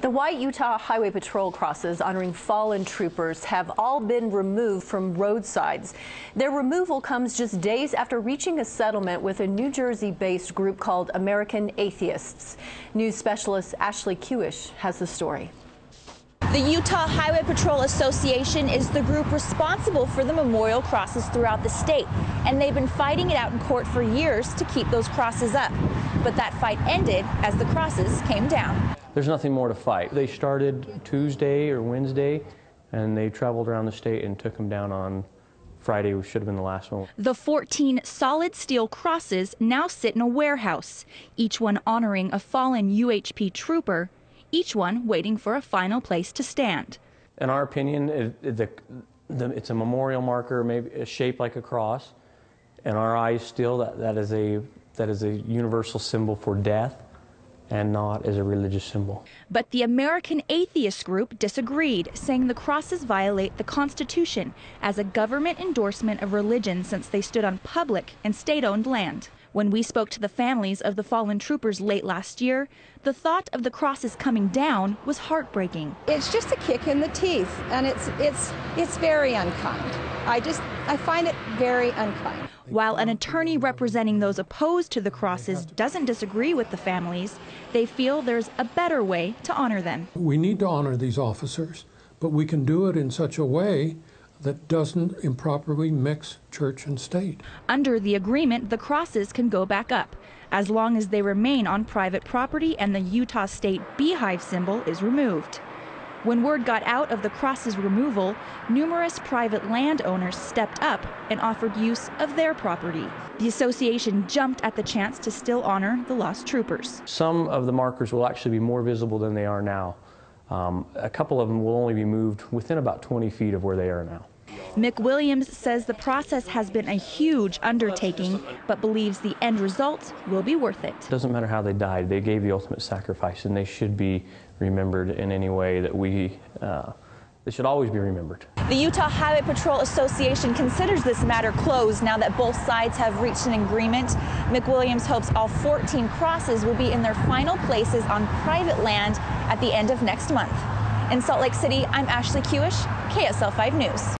The white Utah Highway Patrol crosses honoring fallen troopers have all been removed from roadsides. Their removal comes just days after reaching a settlement with a New Jersey-based group called American Atheists. News specialist Ashley Kewish has the story. The Utah Highway Patrol Association is the group responsible for the memorial crosses throughout the state, and they've been fighting it out in court for years to keep those crosses up. But that fight ended as the crosses came down. There's nothing more to fight. They started Tuesday or Wednesday, and they traveled around the state and took them down on Friday, which should have been the last one. The 14 solid steel crosses now sit in a warehouse, each one honoring a fallen UHP trooper, each one waiting for a final place to stand. In our opinion, it's a memorial marker, maybe shaped like a cross. In our eyes, still, that is a universal symbol for death, and not as a religious symbol. But the American Atheist group disagreed, saying the crosses violate the Constitution as a government endorsement of religion since they stood on public and state-owned land. When we spoke to the families of the fallen troopers late last year, the thought of the crosses coming down was heartbreaking. It's just a kick in the teeth, and it's very unkind. I find it very unkind. While an attorney representing those opposed to the crosses doesn't disagree with the families, they feel there's a better way to honor them. We need to honor these officers, but we can do it in such a way that doesn't improperly mix church and state. Under the agreement, the crosses can go back up, as long as they remain on private property and the Utah State beehive symbol is removed. When word got out of the crosses removal, numerous private landowners stepped up and offered use of their property. The association jumped at the chance to still honor the lost troopers. Some of the markers will actually be more visible than they are now. A couple of them will only be moved within about 20 feet of where they are now. Mick Williams says the process has been a huge undertaking, but believes the end result will be worth it. It doesn't matter how they died, they gave the ultimate sacrifice, and they should be remembered in any way that they should always be remembered. The Utah Highway Patrol Association considers this matter closed now that both sides have reached an agreement. Mick Williams hopes all 14 crosses will be in their final places on private land at the end of next month. In Salt Lake City, I'm Ashley Kewish, KSL 5 News.